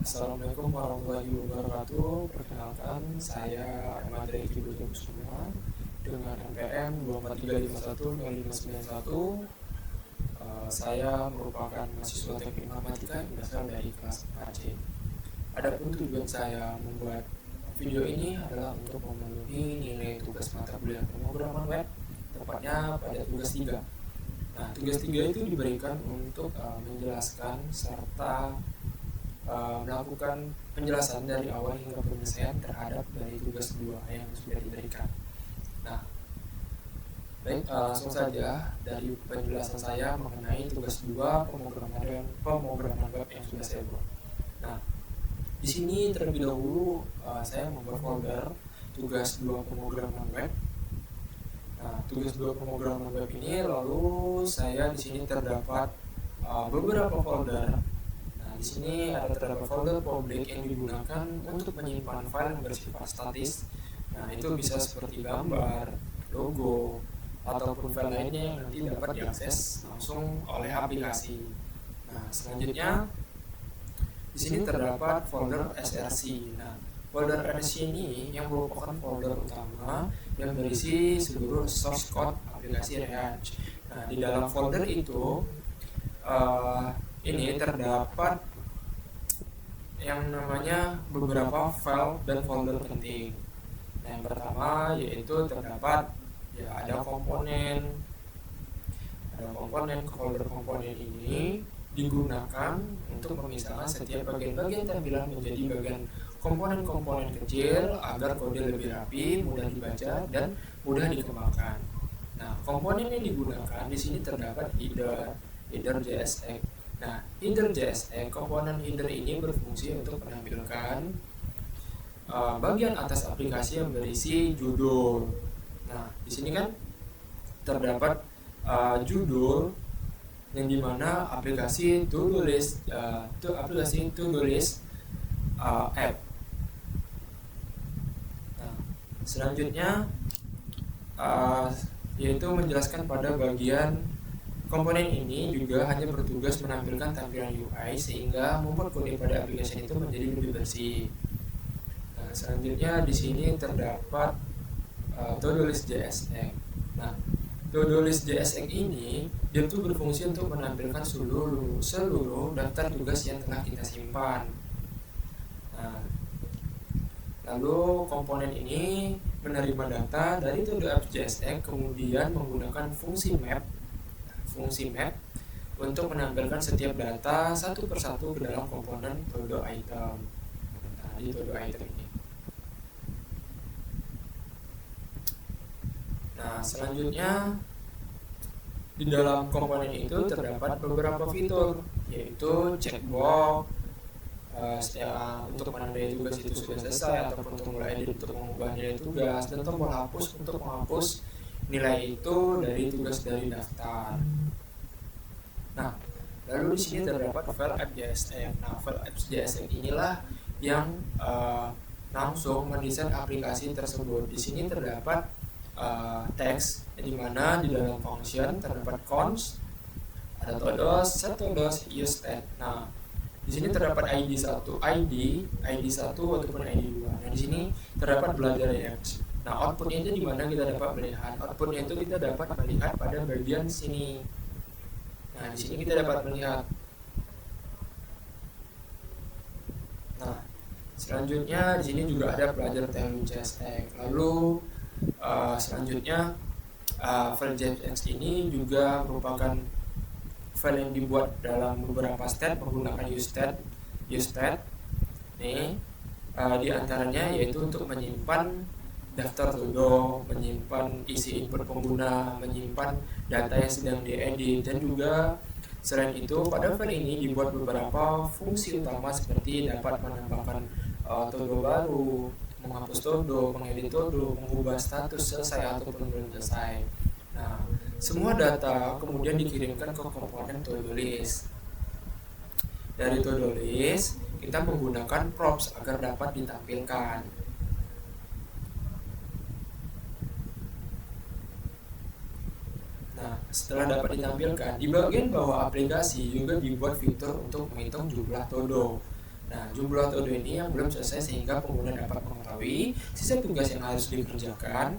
Assalamualaikum warahmatullahi wabarakatuh. Perkenalkan, saya Ahmad Riki Kusuma dengan NPM 243510591. Saya merupakan mahasiswa teknik informatika yang berasal dari kelas 4C. Adapun tujuan saya membuat video ini adalah untuk memenuhi nilai tugas mata kuliah pemrograman web, tepatnya pada tugas 3. Nah, tugas 3 itu diberikan untuk menjelaskan serta melakukan penjelasan dari awal hingga penyelesaian terhadap dari tugas 2 yang sudah diberikan. Nah, baik, langsung saja dari penjelasan saya mengenai tugas 2 pemrograman web yang sudah saya buat. Nah, di sini terlebih dahulu saya membuat folder tugas 2 pemrograman web. Nah, tugas 2 pemrograman web ini lalu saya di sini terdapat beberapa folder. Di sini terdapat folder publik yang digunakan untuk menyimpan file yang bersifat statis. Nah, itu bisa seperti gambar, logo, ataupun file lainnya yang nanti dapat diakses langsung oleh aplikasi. Nah, selanjutnya di sini terdapat folder src. Nah, folder src ini yang merupakan folder utama yang berisi seluruh source code aplikasi React. Nah, di dalam folder itu ini terdapat yang namanya beberapa file dan folder penting. Nah, yang pertama yaitu terdapat ada komponen. Folder komponen ini digunakan untuk memisahkan setiap bagian-bagian tampilan menjadi bagian komponen-komponen kecil agar kode lebih rapi, mudah dibaca dan mudah dikembangkan. Nah, komponen yang digunakan di sini terdapat header JSX. Nah, header JSX, komponen header ini berfungsi untuk menampilkan bagian atas aplikasi yang berisi judul. Nah, di sini kan terdapat judul yang dimana aplikasi to-do list app. Nah, selanjutnya yaitu menjelaskan pada bagian komponen ini juga hanya bertugas menampilkan tampilan UI sehingga membuat kode pada aplikasi itu menjadi lebih bersih. Nah, selanjutnya di sini terdapat to-do list JSX. Nah, to-do list JSX ini dia tuh berfungsi untuk menampilkan seluruh daftar tugas yang telah kita simpan. Nah, lalu komponen ini menerima data dari to-do apps JSX kemudian menggunakan fungsi map untuk menampilkan setiap data satu persatu ke dalam komponen todo item. Nah, di todo item ini. Nah, selanjutnya di dalam komponen itu terdapat beberapa fitur, yaitu checkbox untuk menandai tugas itu sudah selesai, ataupun tombol edit untuk mengubah nilai tugas, dan tombol hapus untuk menghapus nilai itu dari tugas dari daftar. Nah, lalu di sini terdapat file app.jsx. Nah, file app.jsx inilah yang langsung mendesain aplikasi tersebut. Di sini terdapat teks, di mana di dalam function terdapat const, ada todos, settodos, useStat. Nah, di sini terdapat ID1 ataupun ID2. Nah, di sini terdapat belajar React. Nah, outputnya itu di mana kita dapat melihat? Outputnya itu kita dapat melihat pada bagian sini. Nah, di sini kita dapat melihat. Nah, selanjutnya di sini juga ada belajar teknik JSX. Lalu selanjutnya file JSX ini juga merupakan file yang dibuat dalam beberapa step menggunakan useStat. Nih, di antaranya yaitu untuk menyimpan daftar todo, menyimpan isi input pengguna, menyimpan data yang sedang diedit, dan juga selain itu pada file ini dibuat beberapa fungsi utama seperti dapat menambahkan todo baru, menghapus todo, mengedit todo, mengubah status selesai ataupun belum selesai. Nah, semua data kemudian dikirimkan ke komponen todo list. Dari todo list kita menggunakan props agar dapat ditampilkan. Nah, setelah dapat ditampilkan, di bagian bawah aplikasi juga dibuat fitur untuk menghitung jumlah todo. Nah, jumlah todo ini yang belum selesai sehingga pengguna dapat mengetahui sisa tugas yang harus dikerjakan,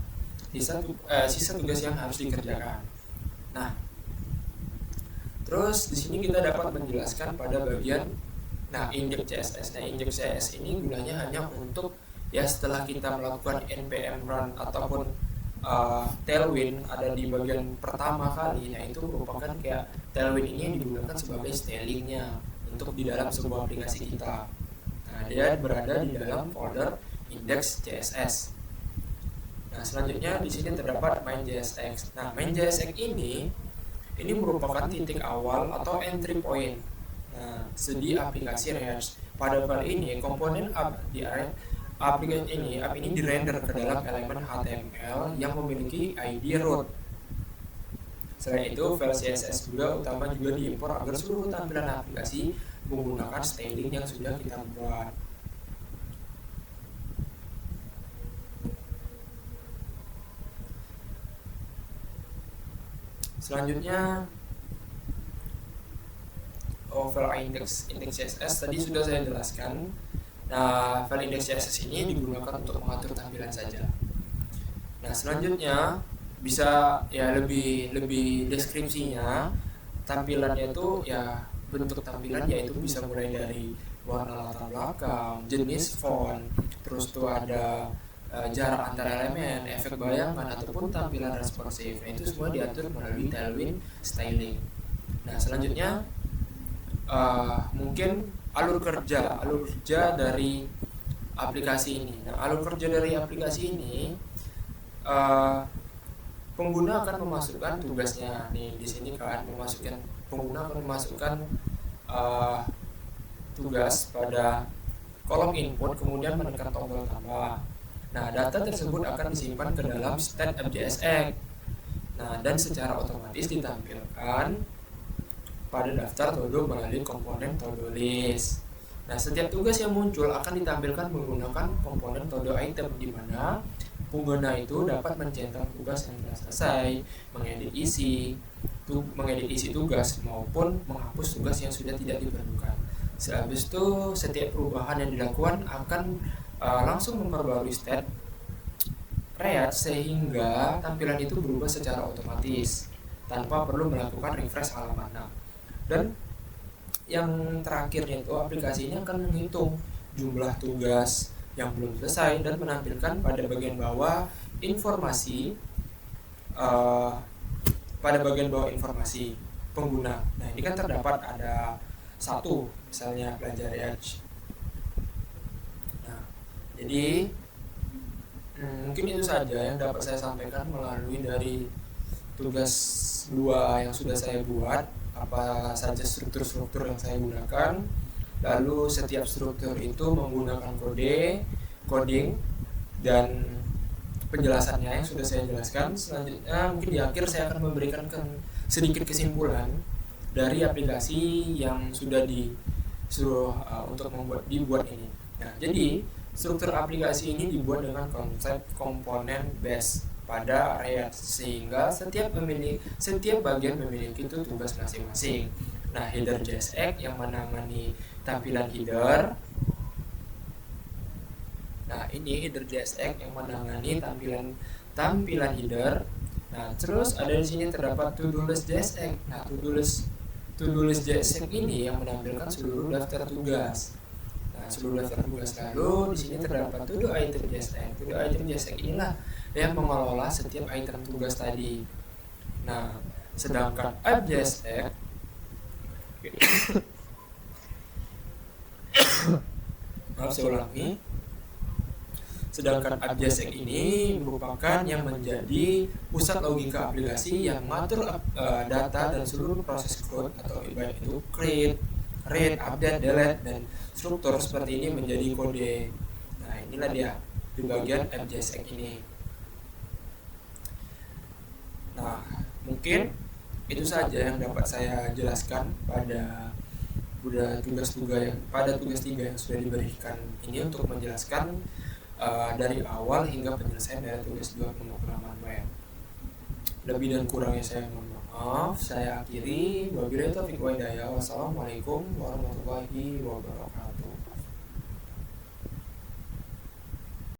sisa tugas yang harus dikerjakan. Nah, terus di sini kita dapat menjelaskan pada bagian injek CSS. Nah, injek CSS ini gunanya hanya untuk setelah kita melakukan npm run ataupun tailwind ada di bagian pertama kali. Nah, itu merupakan kayak tailwind ini digunakan sebagai stylingnya untuk di dalam sebuah aplikasi kita. Nah, dia berada di dalam folder index CSS. Nah, selanjutnya di sini terdapat main.jsx. Nah, main.jsx ini merupakan titik awal atau entry point. Nah, di aplikasi React. Pada file ini komponen app ini dirender ke dalam elemen HTML yang memiliki ID root. Selain itu, file CSS utama juga diimpor agar seluruh tampilan aplikasi menggunakan styling yang sudah kita buat. Selanjutnya, file index CSS tadi sudah saya jelaskan. Nah, file index CSS ini digunakan untuk mengatur tampilan saja. Nah, selanjutnya bisa lebih deskripsinya. Tampilannya itu bentuk tampilan yaitu bisa mulai dari warna latar belakang, jenis font, terus tuh ada jarak antar elemen, efek bayangan ataupun tampilan responsif. Nah, itu semua diatur melalui tailwind styling. Nah, selanjutnya mungkin alur kerja dari aplikasi ini. Nah, alur kerja dari aplikasi ini pengguna akan memasukkan tugasnya. Nih di sini kan pengguna akan memasukkan tugas pada kolom input, kemudian menekan tombol tambah. Nah, data tersebut akan disimpan ke dalam stat.jsx. Nah, dan secara otomatis ditampilkan pada daftar todo melalui komponen todo list. Nah, setiap tugas yang muncul akan ditampilkan menggunakan komponen todo item, di mana pengguna itu dapat mencetak tugas yang sudah selesai, mengedit isi tugas maupun menghapus tugas yang sudah tidak diperlukan. Sehabis itu, setiap perubahan yang dilakukan akan langsung memperbarui stat React sehingga tampilan itu berubah secara otomatis tanpa perlu melakukan refresh halaman. Dan yang terakhirnya itu aplikasi ini akan menghitung jumlah tugas yang belum selesai dan menampilkan pada bagian bawah informasi pengguna. Nah, ini kan terdapat ada satu, misalnya belajar React. Nah, jadi mungkin itu saja yang dapat saya sampaikan melalui dari tugas 2 yang sudah saya buat. Apa saja struktur-struktur yang saya gunakan, lalu setiap struktur itu menggunakan coding dan penjelasannya yang sudah saya jelaskan. Selanjutnya mungkin di akhir saya akan memberikan sedikit kesimpulan dari aplikasi yang sudah disuruh untuk dibuat ini. Nah, jadi struktur aplikasi ini dibuat dengan konsep komponen base pada React, sehingga setiap bagian memiliki itu tugas masing-masing. Nah, header JSX yang menangani tampilan header. Nah, ini header JSX yang menangani tampilan header. Nah, terus ada di sini terdapat to-do list JSX. Nah, to-do list JSX ini yang menampilkan seluruh daftar tugas. Seluruh daftar tugas. Lalu di sini terdapat to-do item JSX. To-do item JSX inilah yang mengelola setiap item tugas tadi. Nah, sedangkan app JSX Sedangkan app JSX ini merupakan yang menjadi pusat logika aplikasi yang mengatur data dan seluruh proses code atau baik itu create, read, update, delete, dan struktur seperti ini menjadi kode. Nah, inilah dia di bagian app JSX ini. Nah, mungkin itu saja yang dapat saya jelaskan pada tugas 3 yang sudah diberikan ini untuk menjelaskan dari awal hingga penyelesaian dari tugas 2 pemrograman web. Lebih dan kurangnya saya mohon maaf. Saya akhiri. Wabillahi taufiq wal hidayah. Wassalamualaikum warahmatullahi wabarakatuh.